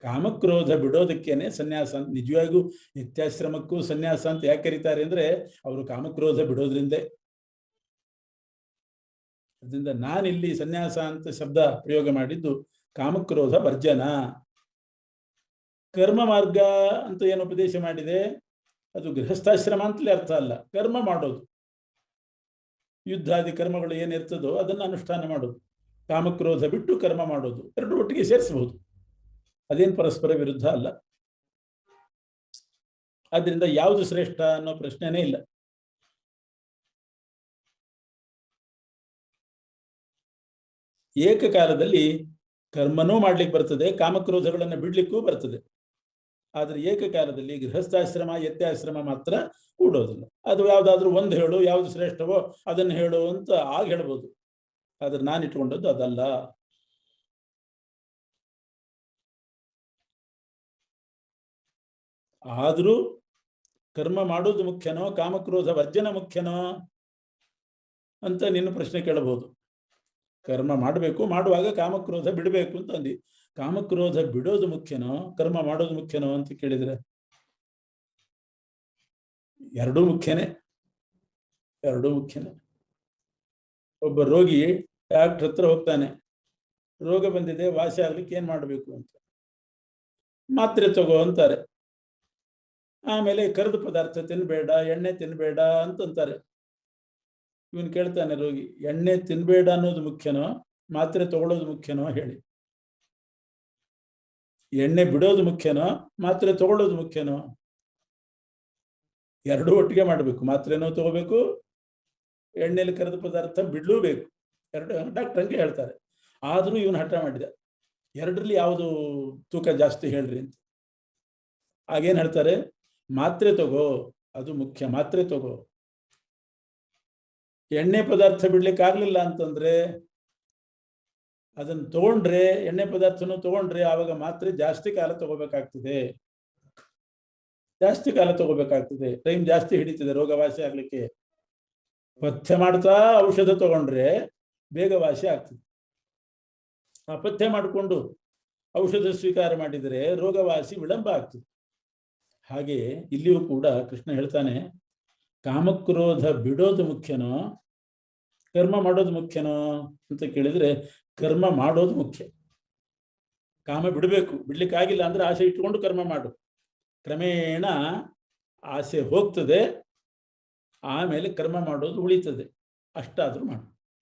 ಕಾಮಕ್ರೋಧ ಬಿಡೋದಕ್ಕೇನೆ ಸನ್ಯಾಸ ಅಂತ. ನಿಜವಾಗೂ ಯತ್ಯಾಶ್ರಮಕ್ಕೂ ಸನ್ಯಾಸ ಅಂತ ಯಾಕೆ ಕರೀತಾರೆ ಅಂದ್ರೆ ಅವರು ಕಾಮಕ್ರೋಧ ಬಿಡೋದ್ರಿಂದೇ. ಅದರಿಂದ ನಾನಿಲ್ಲಿ ಸನ್ಯಾಸ ಅಂತ ಶಬ್ದ ಪ್ರಯೋಗ ಮಾಡಿದ್ದು ಕಾಮಕ್ರೋಧ ವರ್ಜನ. ಕರ್ಮ ಮಾರ್ಗ ಅಂತ ಏನು ಉಪದೇಶ ಮಾಡಿದೆ ಅದು ಗೃಹಸ್ಥಾಶ್ರಮ ಅಂತಲೇ ಅರ್ಥ ಅಲ್ಲ, ಕರ್ಮ ಮಾಡೋದು. ಯುದ್ಧಾದಿ ಕರ್ಮಗಳು ಏನಿರ್ತದೋ ಅದನ್ನು ಅನುಷ್ಠಾನ ಮಾಡೋದು. ಕಾಮಕ್ರೋಧ ಬಿಟ್ಟು ಕರ್ಮ ಮಾಡೋದು, ಎರಡು ಒಟ್ಟಿಗೆ ಸೇರಿಸಬಹುದು. ಅದೇನು ಪರಸ್ಪರ ವಿರುದ್ಧ ಅಲ್ಲ. ಆದ್ರಿಂದ ಯಾವುದು ಶ್ರೇಷ್ಠ ಅನ್ನೋ ಪ್ರಶ್ನೆನೇ ಇಲ್ಲ. ಏಕಕಾಲದಲ್ಲಿ ಕರ್ಮನೂ ಮಾಡ್ಲಿಕ್ಕೆ ಬರ್ತದೆ, ಕಾಮಕ್ರೋಧಗಳನ್ನು ಬಿಡ್ಲಿಕ್ಕೂ ಬರ್ತದೆ. ಆದ್ರೆ ಏಕಕಾಲದಲ್ಲಿ ಗೃಹಸ್ಥಾಶ್ರಮ ಯತ್ಯಾಶ್ರಮ ಮಾತ್ರ ಕೂಡೋದಿಲ್ಲ. ಅದು ಯಾವ್ದಾದ್ರು ಒಂದು ಹೇಳು, ಯಾವ್ದು ಶ್ರೇಷ್ಠವೋ ಅದನ್ನು ಹೇಳು ಅಂತ ಆಗ ಹೇಳ್ಬೋದು. ಆದ್ರೆ ನಾನು ಇಟ್ಕೊಂಡದ್ದು ಅದಲ್ಲ. ಆದ್ರೂ ಕರ್ಮ ಮಾಡೋದು ಮುಖ್ಯನೋ ಕಾಮಕ್ರೋಧ ವರ್ಜನ ಮುಖ್ಯನೋ ಅಂತ ನಿನ್ನ ಪ್ರಶ್ನೆ ಕೇಳಬಹುದು. ಕರ್ಮ ಮಾಡಬೇಕು, ಮಾಡುವಾಗ ಕಾಮಕ್ರೋಧ ಬಿಡಬೇಕು ಅಂತ ಅಂದಿ. ಕಾಮಕ್ರೋಧ ಬಿಡೋದು ಮುಖ್ಯನೋ ಕರ್ಮ ಮಾಡೋದು ಮುಖ್ಯನೋ ಅಂತ ಕೇಳಿದ್ರೆ ಎರಡೂ ಮುಖ್ಯನೇ. ಒಬ್ಬ ರೋಗಿ ಡಾಕ್ಟರ್ ಹತ್ರ ಹೋಗ್ತಾನೆ, ರೋಗ ಬಂದಿದೆ, ವಾಸಿ ಆಗ್ಲಿಕ್ಕೆ ಏನ್ ಮಾಡಬೇಕು ಅಂತ. ಮಾತ್ರೆ ತಗೋ ಅಂತಾರೆ. ಆಮೇಲೆ ಕರೆದ ಪದಾರ್ಥ ತಿನ್ಬೇಡ, ಎಣ್ಣೆ ತಿನ್ಬೇಡ ಅಂತಂತಾರೆ. ಇವನು ಕೇಳ್ತಾನೆ ರೋಗಿ, ಎಣ್ಣೆ ತಿನ್ಬೇಡ ಅನ್ನೋದು ಮುಖ್ಯನೋ ಮಾತ್ರೆ ತಗೊಳ್ಳೋದು ಮುಖ್ಯನೋ ಹೇಳಿ. ಎಣ್ಣೆ ಬಿಡೋದು ಮುಖ್ಯನೋ ಮಾತ್ರೆ ತಗೊಳ್ಳೋದು ಮುಖ್ಯನೋ? ಎರಡೂ ಒಟ್ಟಿಗೆ ಮಾಡಬೇಕು. ಮಾತ್ರೆನೂ ತಗೋಬೇಕು, ಎಣ್ಣೆಯಲ್ಲಿ ಕರೆದ ಪದಾರ್ಥ ಬಿಡ್ಲೂಬೇಕು. ಎರಡು ಡಾಕ್ಟರ್ ಹಂಗೆ ಹೇಳ್ತಾರೆ. ಆದ್ರೂ ಇವನು ಹಠ ಮಾಡಿದ, ಎರಡರಲ್ಲಿ ಯಾವುದು ತೂಕ ಜಾಸ್ತಿ ಹೇಳ್ರಿ ಅಂತ. ಆಗೇನ್ ಹೇಳ್ತಾರೆ, ಮಾತ್ರೆ ತಗೋ, ಅದು ಮುಖ್ಯ, ಮಾತ್ರೆ ತಗೋ. ಎಣ್ಣೆ ಪದಾರ್ಥ ಬಿಡ್ಲಿಕ್ಕೆ ಆಗ್ಲಿಲ್ಲ ಅಂತಂದ್ರೆ ಅದನ್ನು ತಗೊಂಡ್ರೆ, ಎಣ್ಣೆ ಪದಾರ್ಥನೂ ತಗೊಂಡ್ರೆ ಆವಾಗ ಮಾತ್ರೆ ಜಾಸ್ತಿ ಕಾಲ ತಗೋಬೇಕಾಗ್ತದೆ. ಟೈಮ್ ಜಾಸ್ತಿ ಹಿಡಿತದೆ ರೋಗ ವಾಸಿ ಆಗ್ಲಿಕ್ಕೆ. ಪಥ್ಯ ಮಾಡ್ತಾ ಔಷಧ ತಗೊಂಡ್ರೆ ಬೇಗ ವಾಸಿ ಆಗ್ತದೆ. ಆ ಪಥ್ಯ ಮಾಡಿಕೊಂಡು ಔಷಧ ಸ್ವೀಕಾರ ಮಾಡಿದರೆ ರೋಗವಾಸಿ ವಿಳಂಬ ಆಗ್ತದೆ. ಹಾಗೆ ಇಲ್ಲಿಯೂ ಕೂಡ ಕೃಷ್ಣ ಹೇಳ್ತಾನೆ, ಕಾಮಕ್ರೋಧ ಬಿಡೋದು ಮುಖ್ಯನೋ ಕರ್ಮ ಮಾಡೋದು ಮುಖ್ಯನೋ ಅಂತ ಕೇಳಿದ್ರೆ ಕರ್ಮ ಮಾಡೋದು ಮುಖ್ಯ. ಕಾಮ ಬಿಡಬೇಕು, ಬಿಡ್ಲಿಕ್ಕಾಗಿಲ್ಲ ಅಂದ್ರೆ ಆಸೆ ಇಟ್ಟುಕೊಂಡು ಕರ್ಮ ಮಾಡು. ಕ್ರಮೇಣ ಆಸೆ ಹೋಗ್ತದೆ, ಆಮೇಲೆ ಕರ್ಮ ಮಾಡೋದು ಉಳಿತದೆ. ಅಷ್ಟಾದ್ರೂ ಮಾಡು.